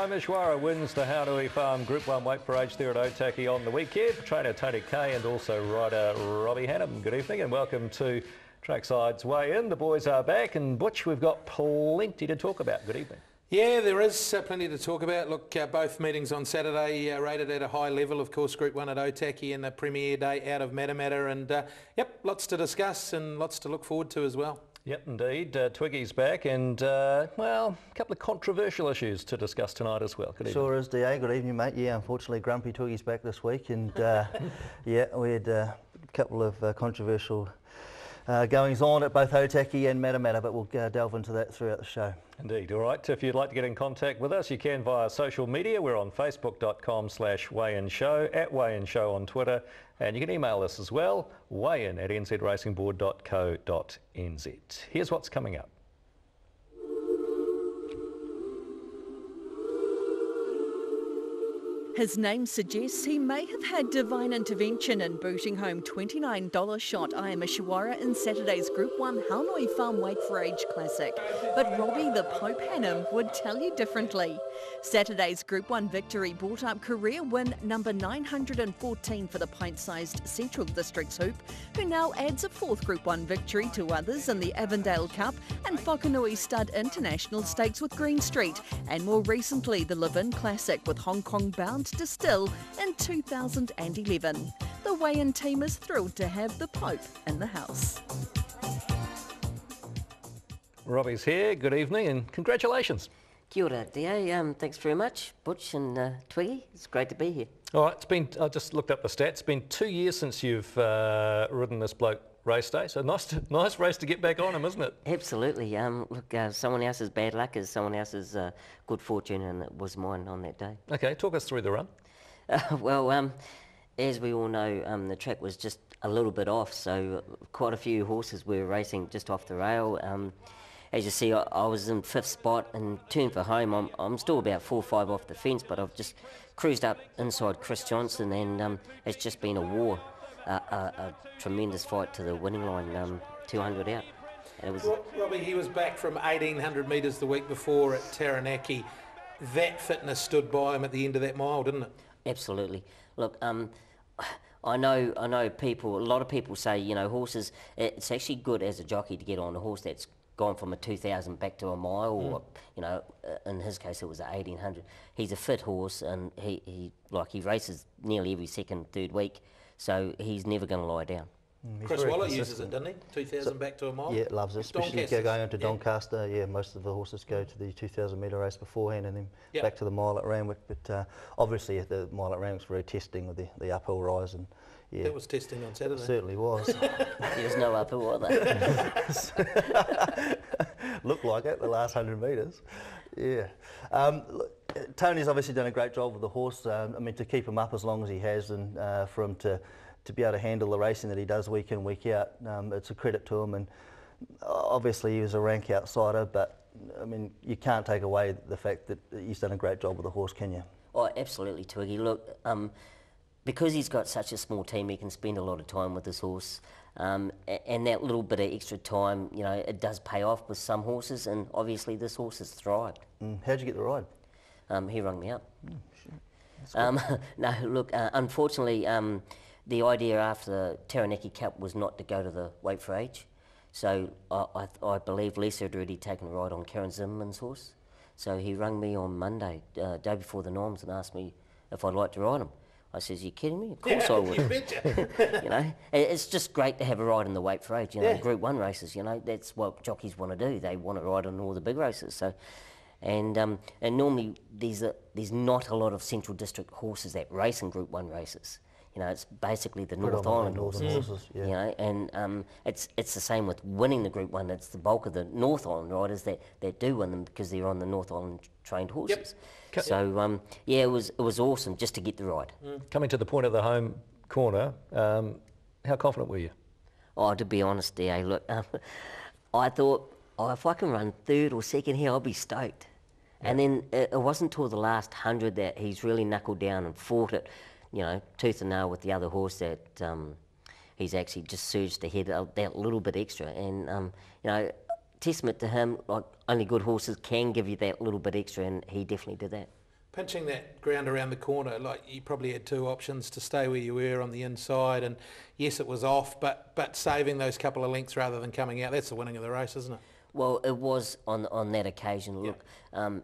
Iamishwara wins the Hannam Farm Group 1 weight for age there at Otaki on the weekend. Trainer Tony Kay and also rider Robbie Hannam. Good evening and welcome to Trackside's Weigh In. The boys are back and Butch, we've got plenty to talk about. Good evening. Yeah, there is plenty to talk about. Look, both meetings on Saturday rated at a high level. Of course, Group 1 at Otaki and the Premier Day out of Matamata. And, yep, lots to discuss and lots to look forward to as well. Yep, indeed. Twiggy's back and, well, a couple of controversial issues to discuss tonight as well. Good evening. Sure is, DA. Good evening, mate. Yeah, unfortunately, Grumpy Twiggy's back this week and, yeah, we had a couple of controversial goings on at both Otaki and Matamata, but we'll delve into that throughout the show. Indeed. All right. If you'd like to get in contact with us, you can via social media. We're on facebook.com/weighinshow, at weighinshow on Twitter, and you can email us as well, weighin@nzracingboard.co.nz. Here's what's coming up. His name suggests he may have had divine intervention in booting home $29 shot Iamishwara in Saturday's Group 1 Hannam Farm Weight for Age Classic. But Robbie the Pope Hannam would tell you differently. Saturday's Group 1 victory brought up career win number 914 for the pint-sized Central Districts hoop, who now adds a fourth Group 1 victory to others in the Avondale Cup and Whakanui Stud International Stakes with Green Street, and more recently the Live-In Classic with Hong Kong bound to Still in 2011. The weigh-in team is thrilled to have the Pope in the house. Robbie's here. Good evening and congratulations. Kia ora, DA. Thanks very much, Butch and Twiggy. It's great to be here. All right, I just looked up the stats. It's been 2 years since you've ridden this bloke race day, so nice race to get back on him, isn't it? Absolutely. Look, someone else's bad luck is someone else's good fortune, and it was mine on that day. Okay, talk us through the run. Well, as we all know, the track was just a little bit off, so quite a few horses were racing just off the rail. As you see, I was in 5th spot and turned for home. I'm still about 4 or 5 off the fence, but I've just cruised up inside Chris Johnson, and it's just been a war. A tremendous fight to the winning line, 200 out. And it was Robbie, he was back from 1,800 metres the week before at Taranaki. That fitness stood by him at the end of that mile, didn't it? Absolutely. Look, I know a lot of people say, you know, horses, it's actually good as a jockey to get on a horse that's gone from a 2,000 back to a mile, or, you know, in his case it was at 1,800. He's a fit horse and he races nearly every second, third week. So he's never going to lie down. Chris Waller uses it, doesn't he? 2,000 back to a mile? Yeah, loves it. Especially going into Doncaster. Yeah, most of the horses go to the 2,000 metre race beforehand and then back to the mile at Randwick. But obviously the mile at Randwick's very testing with the uphill rise. And yeah, that was testing on Saturday. It certainly was. There was no uphill, was there? Looked like it, the last 100 metres. Yeah. Look, Tony's obviously done a great job with the horse. I mean, to keep him up as long as he has, and for him to be able to handle the racing that he does week in, week out, it's a credit to him. And obviously he was a rank outsider, but I mean, you can't take away the fact that he's done a great job with the horse, can you? Oh, absolutely, Twiggy. Look, because he's got such a small team, he can spend a lot of time with his horse. And that little bit of extra time, you know, it does pay off with some horses, and obviously this horse has thrived. How'd you get the ride? He rung me up. Sure. No, look, unfortunately, the idea after the Taranaki Cup was not to go to the weight for age. So I believe Lisa had already taken a ride on Karen Zimmerman's horse. So he rung me on Monday, day before the Noms, and asked me if I'd like to ride him. I says, you kidding me? Of course I would. You betcha. You know, it's just great to have a ride in the weight for age. You know, Group 1 races, you know, that's what jockeys want to do. They want to ride in all the big races. So, and normally there's not a lot of Central District horses that race in Group 1 races. You know, it's basically the North Island horses. Yeah. You know, and it's the same with winning the Group 1. It's the bulk of the North Island riders that do win them because they're on the North Island trained horses. Yep. So yeah, it was awesome just to get the ride. Coming to the point of the home corner, how confident were you? Oh, to be honest, DA, look, I thought, if I can run 3rd or 2nd here, I'll be stoked. And then it wasn't until the last 100 that he's really knuckled down and fought it, you know, tooth and nail with the other horse, that he's actually just surged ahead that little bit extra. And, you know, testament to him, like only good horses can give you that little bit extra, and he definitely did that. pinching that ground around the corner, like you probably had two options: to stay where you were on the inside, and yes, it was off, but saving those couple of lengths rather than coming out. That's the winning of the race, isn't it? Well, it was on that occasion. Look,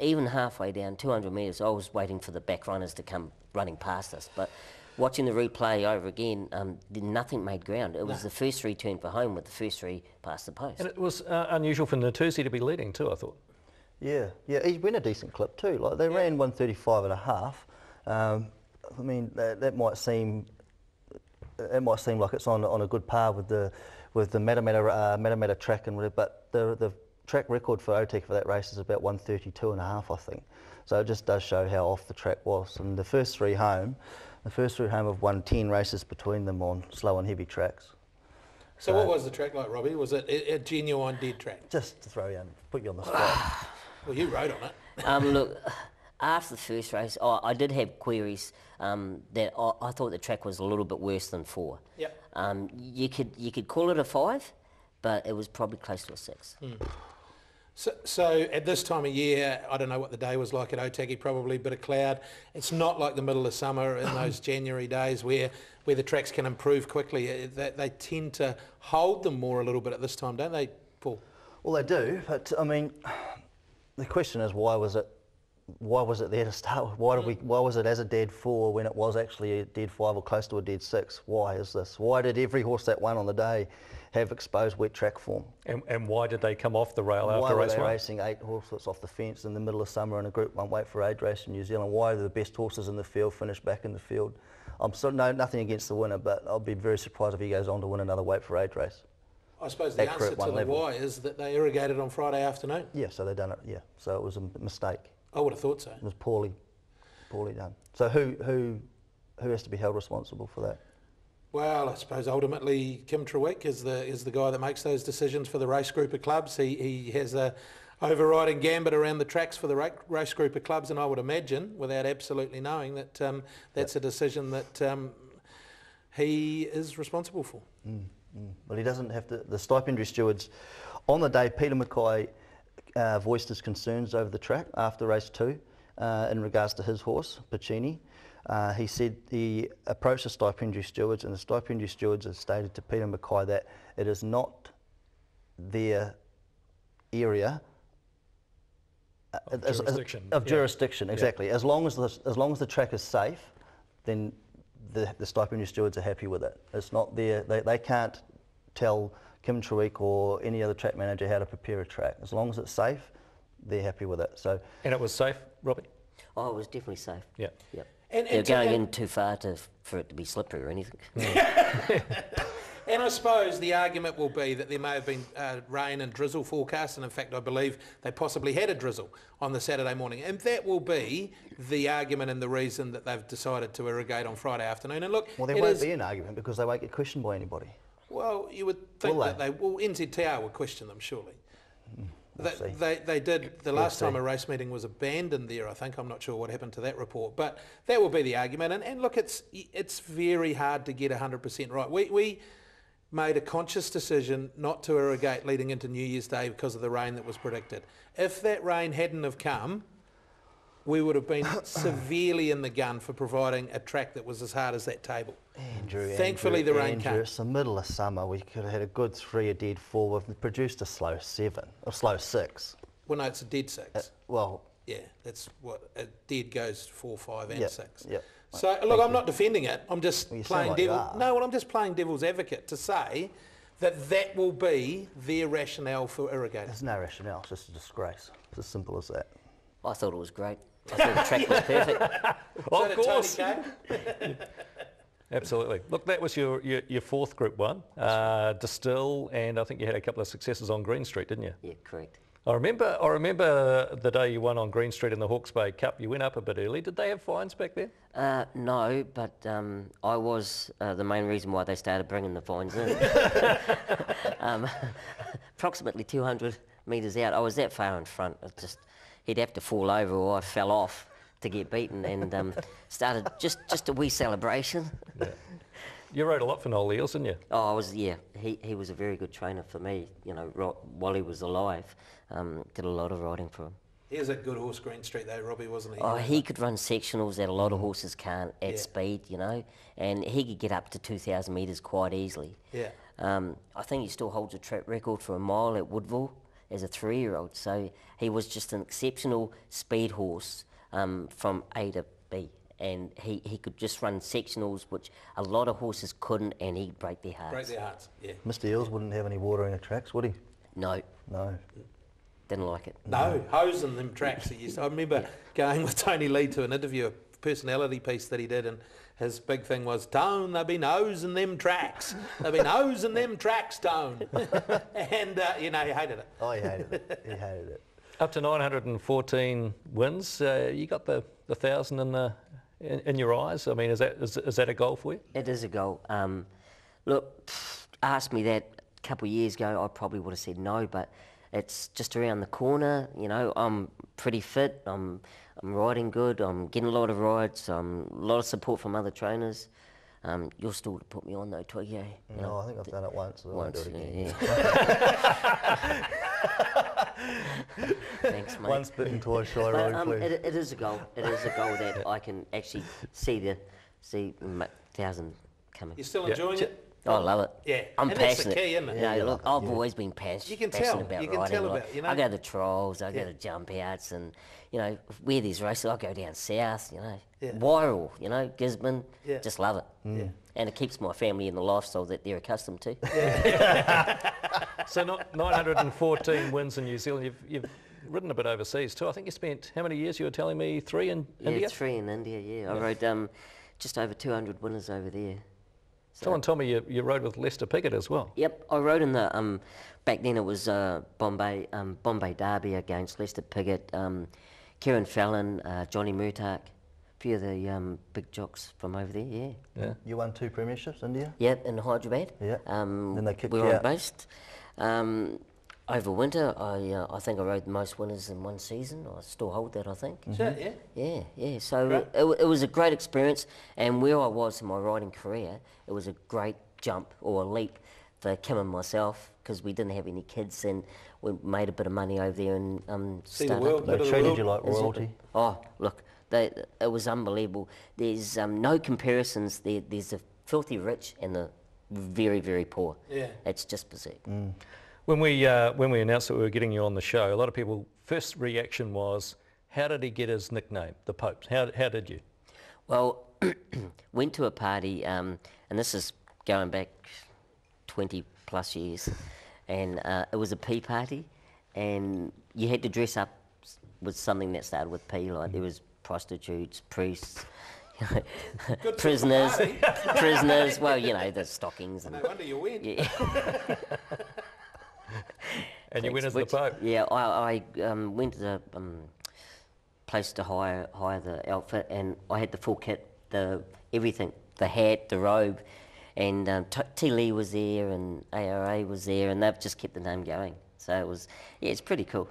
even halfway down, 200 metres, I was waiting for the back runners to come running past us. But watching the replay over again, nothing made ground. It was the first three turned for home with the first three past the post. And it was unusual for Natusi to be leading too, I thought. Yeah, he went a decent clip too. Like they ran 135 and a half. I mean, that might seem like it's on a good par with the Matamata track and whatever, but the track record for Otaki for that race is about 132 and a half, I think. So it just does show how off the track was. And the first three home have won 10 races between them on slow and heavy tracks. So what was the track like, Robbie? Was it a genuine dead track? Just to throw you on, put you on the spot. Well, you rode on it. Look, after the first race, I did have queries that I thought the track was a little bit worse than 4. Yep. You could call it a 5, but it was probably close to a 6. So at this time of year, I don't know what the day was like at Otaki, probably a bit of cloud. It's not like the middle of summer in those January days where the tracks can improve quickly. They tend to hold them more a little bit at this time, don't they, Paul? Well, they do, but I mean, the question is why was it there to start with? Why was it as a dead 4 when it was actually a dead 5 or close to a dead 6? Why is this? Why did every horse that won on the day have exposed wet track form? And why did they come off the rail after race 1? Why were they racing 8 horses off the fence in the middle of summer in a Group 1 weight for age race in New Zealand? Why did the best horses in the field finish back in the field? Nothing against the winner, but I'll be very surprised if he goes on to win another weight for age race. I suppose the answer to the why is that they irrigated on Friday afternoon. Yeah, so they done it. Yeah, so it was a mistake. I would have thought so. It was poorly done. So who has to be held responsible for that? Well, I suppose ultimately Kim Trewick is the guy that makes those decisions for the race group of clubs. He has a overriding gambit around the tracks for the race group of clubs, and I would imagine, without absolutely knowing, that that's a decision that he is responsible for. Well, he doesn't have to. The stipendiary stewards, on the day, Peter Mackay voiced his concerns over the track after race 2 in regards to his horse, Pacini. He said he approached the stipendiary stewards, and the stipendiary stewards have stated to Peter Mackay that it is not their area of jurisdiction. Exactly. As long as the track is safe, then the stipendiary stewards are happy with it. It's not they can't tell Kim Trewick or any other track manager how to prepare a track. As long as it's safe, they're happy with it. So. And it was safe, Robbie? Oh, it was definitely safe. Yeah. Yep. And they're going in too far for it to be slippery or anything. And I suppose the argument will be that there may have been rain and drizzle forecast, and in fact I believe they possibly had a drizzle on the Saturday morning, and that will be the argument and the reason that they've decided to irrigate on Friday afternoon. And look, well, there won't be an argument because they won't get questioned by anybody. Well, you would think that NZTR would question them, surely. They did. The last time a race meeting was abandoned there, I think. I'm not sure what happened to that report, but that will be the argument. And look, it's very hard to get 100% right. We made a conscious decision not to irrigate leading into New Year's Day because of the rain that was predicted. If that rain hadn't have come, we would have been severely in the gun for providing a track that was as hard as that table. Thankfully, the rain came. It's the middle of summer. We could have had a good 3, a dead 4. We've produced a slow 7, a slow 6. Well, no, it's a dead 6. Yeah, that's what a dead goes 4, 5, and 6. Yep. So look, I'm not defending it. I'm just playing I'm just playing devil's advocate to say that will be their rationale for irrigating. There's no rationale. It's just a disgrace. It's as simple as that. I thought it was great. I thought the track was perfect. Of course. Absolutely. Look, that was your 4th Group 1, Distill, and I think you had a couple of successes on Green Street, didn't you? Yeah, correct. I remember the day you won on Green Street in the Hawke's Bay Cup. You went up a bit early. Did they have fines back then? No, but I was the main reason why they started bringing the fines in. Approximately 200 metres out, I was that far in front. He'd have to fall over or I fell off to get beaten, and started just a wee celebration. Yeah. You rode a lot for Noel Eels, didn't you? Oh, I was, yeah. He was a very good trainer for me, while he was alive. Did a lot of riding for him. He was a good horse, Green Street, though, Robbie, wasn't he? Oh, he could run sectionals that a lot of horses can't at Yeah. speed, you know, and he could get up to 2,000 metres quite easily. Yeah. I think he still holds a track record for a mile at Woodville as a 3-year-old, so he was just an exceptional speed horse from A to B, and he could just run sectionals, which a lot of horses couldn't, and he'd break their hearts. Break their hearts, yeah. Mr. Eels wouldn't have any water in the tracks, would he? No, No. didn't like it. No, hosing them tracks. I remember going with Tony Lee to an interview, a personality piece that he did, and his big thing was, Tone, they've been hosing them tracks. They've been hosing them tracks, Tone. And, you know, he hated it. Oh, he hated it. He hated it. Up to 914 wins. You got the 1,000 in your eyes. I mean, is that a goal for you? It is a goal. Look, asked me that a couple of years ago, I probably would have said no, but it's just around the corner. You know, I'm pretty fit. I'm riding good. I'm getting a lot of rides. A lot of support from other trainers. You're still to put me on though, Twiggy. Eh? You know, No, I think I've done it once, so I won't do it again. Yeah. Thanks, mate. Once bitten, twice shy, But, Robbie, please. it is a goal. It is a goal that I can actually see 1,000 coming. You're still Yeah. enjoying it? I love it. Yeah. I'm And that's the passionate. key, isn't it? You know, Yeah, look, yeah. I've always been passionate. You can passionate tell. about You can riding. tell Like, about, you know. I go to trials, I go Yeah. to jump outs, and you know, where there's races, I go down south. You know, Yeah. Wirral, you know, Gisborne. Yeah. Just love it. Yeah. And it keeps my family in the lifestyle that they're accustomed to. So 914 wins in New Zealand. You've ridden a bit overseas too. I think you spent, how many years? You were telling me 3 in Yeah, India? 3 in India. Yeah, I rode just over 200 winners over there. So, Someone told me you rode with Lester Piggott as well. Yep, I rode in the back then it was Bombay Derby against Lester Piggott, Kieran Fallon, Johnny Murtagh, a few of the big jocks from over there. Yeah. Yeah. You won 2 premierships, India? Yep, in Hyderabad. Yeah. Then they kicked we you were out. based. Over winter, I think I rode the most winners in one season. I still hold that, I think. Sure, yeah. Yeah. So Great. it was a great experience, and where I was in my riding career, it was a great jump or a leap for Kim and myself, because we didn't have any kids, and we made a bit of money over there and See the started world, up. bit They of the treated world. you like Exactly. royalty. Oh, look, it was unbelievable. There's no comparisons. There's the filthy rich and the very, very poor. Yeah. It's just berserk. When we announced that we were getting you on the show, a lot of people first reaction was, how did he get his nickname, the Pope? How did you? Well, went to a party, and this is going back 20 plus years, and it was a pea party, and you had to dress up with something that started with P, like there was prostitutes, priests, Good prisoners, sort of party. prisoners, well, you know, the stockings and No wonder you win. yeah. And you went as the Which- Pope. Yeah, I went to the place to hire the outfit, and I had the full kit, everything, the hat, the robe, and T. Lee was there, and ARA was there, and they've just kept the name going. So it was, yeah, it's pretty cool.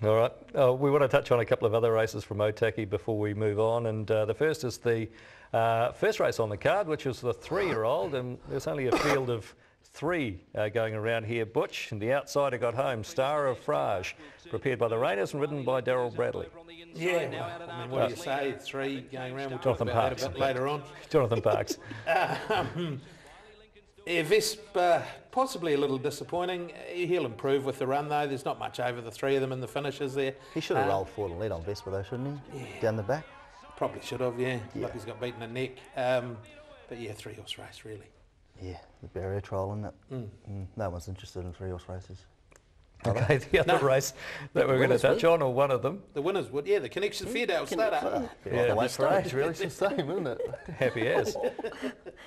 All right. We want to touch on a couple of other races from Otaki before we move on. And the first is the first race on the card, which was the 3-year-old. And there's only a field of 3 going around here. Butch, and the outsider got home. Star of Frage, prepared by the Rainers and ridden by Daryl Bradley. Yeah, well, I mean, what do you say? 3 going around. We'll talk Jonathan about Parks. that a bit later on. Jonathan Parks. Yeah, Visp, possibly a little disappointing. He'll improve with the run, though. There's not much over the 3 of them in the finishes there. He should have rolled forward and lead on Vespa though, shouldn't he? Down the back. Probably should have, yeah. Yeah. Like he's got beaten in the neck. But yeah, 3-horse race, really. Yeah, the barrier trial, isn't it? No one's interested in 3-horse races. Okay, the other race that we're going to winners, touch on, or one of them, The winners would, yeah, the Connection Fairdale starter. Yeah, the weight for age, really, it's the same, isn't it? happy as.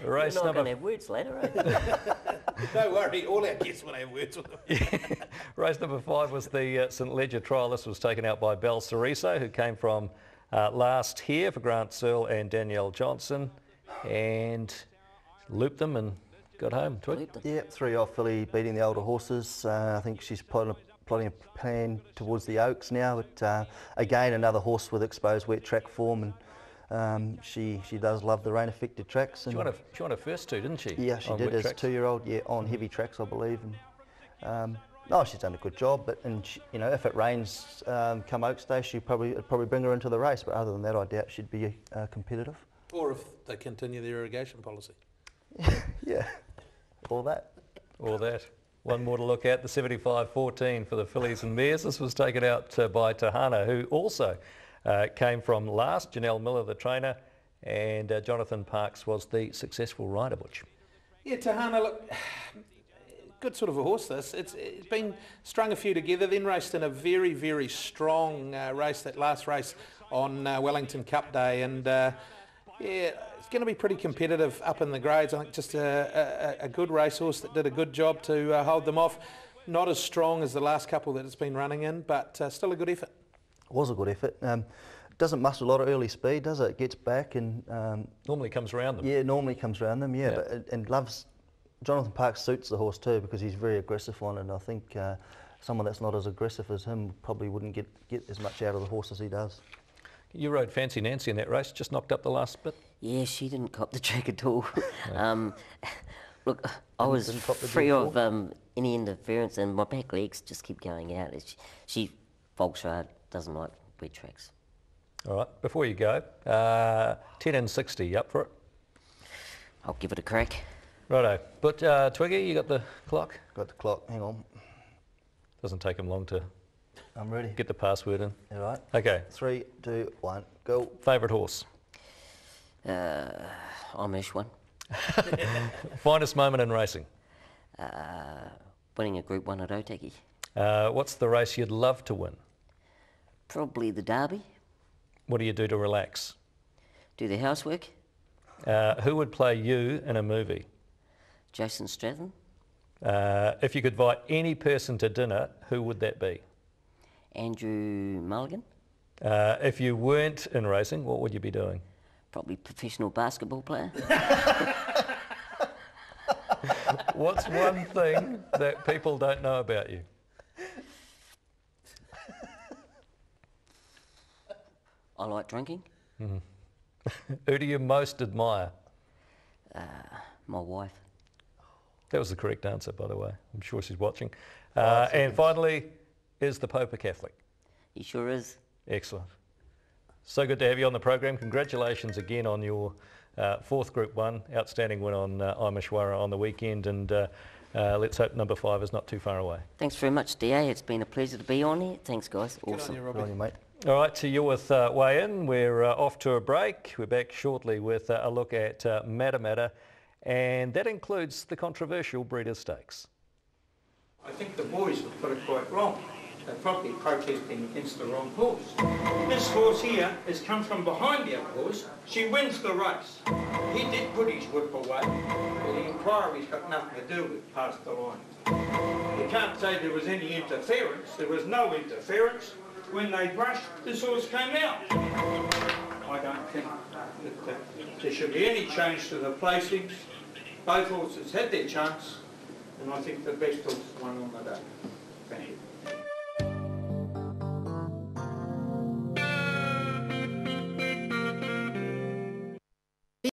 We're Race not going to number, have words later, eh? Don't worry, all our guests will have words with them. race number 5 was the St Ledger trial. This was taken out by Belle Ceriso, who came from last here for Grant Searle and Danielle Johnson, and looped them and got home. Twig? Yeah, 3-off filly beating the older horses. I think she's plotting a plan towards the Oaks now, but again another horse with exposed wet track form, and she does love the rain affected tracks. And She won her first 2, didn't she? yeah, she on did wet as a tracks? 2-year-old, yeah, on heavy tracks I believe. And, No, she's done a good job, but you know, if it rains come Oaks Day, it'd probably bring her into the race. But other than that, I doubt she'd be competitive. Or if they continue their irrigation policy. Yeah, all that. All that. One more to look at, the 75-14 for the fillies and mares. This was taken out by Tahana, who also came from last. Janelle Miller, the trainer, and Jonathan Parks was the successful rider, Butch. Yeah, Tahana, look, good sort of a horse this. It's been strung a few together, then raced in a very, very strong race, that last race on Wellington Cup Day, and yeah, it's going to be pretty competitive up in the grades. I think just a good racehorse that did a good job to hold them off. Not as strong as the last couple that it's been running in, but still a good effort. It was a good effort. Doesn't muster a lot of early speed, does it? It gets back and... normally comes around them. Yeah, normally comes around them, yeah. But, and loves... Jonathan Parks suits the horse too because he's very aggressive on it, and I think someone that's not as aggressive as him probably wouldn't get as much out of the horse as he does. You rode Fancy Nancy in that race, just knocked up the last bit. Yeah, she didn't cop the track at all. Look, I was free of any interference, and my back legs just keep going out. She Volkswagen doesn't like wet tracks. All right, before you go, 10 and 60, you up for it? I'll give it a crack. Righto. But Twiggy, you got the clock? Got the clock, hang on. Doesn't take him long to I'm ready. get the password in. All right. Okay. 3, 2, 1, go. Favourite horse? Iamishwara. Finest moment in racing? Winning a Group 1 at Otaki. What's the race you'd love to win? Probably the Derby. What do you do to relax? Do the housework. Who would play you in a movie? Jason Stratham. If you could invite any person to dinner, who would that be? Andrew Mulligan. If you weren't in racing, what would you be doing? Probably professional basketball player. What's one thing that people don't know about you? I like drinking. Mm-hmm. Who do you most admire? My wife. That was the correct answer, by the way. I'm sure she's watching. And finally, is the Pope a Catholic? He sure is. Excellent. So good to have you on the program. Congratulations again on your fourth Group 1. Outstanding win on Iamishwara on the weekend, and let's hope number 5 is not too far away. Thanks very much, DA. It's been a pleasure to be on here. Thanks, guys. Good Awesome. on you, Robbie. Good on you, mate. All right, to you with Weigh In. We're off to a break. We're back shortly with a look at Matamata, and that includes the controversial Breeders' Stakes. I think the boys have got it quite wrong. They're probably protesting against the wrong horse. This horse here has come from behind the other horse. She wins the race. He did put his whip away, but the inquiry's got nothing to do with past the line. You can't say there was any interference. There was no interference. When they brushed, this horse came out. I don't think that there should be any change to the placings. Both horses had their chance, and I think the best horse won on the day.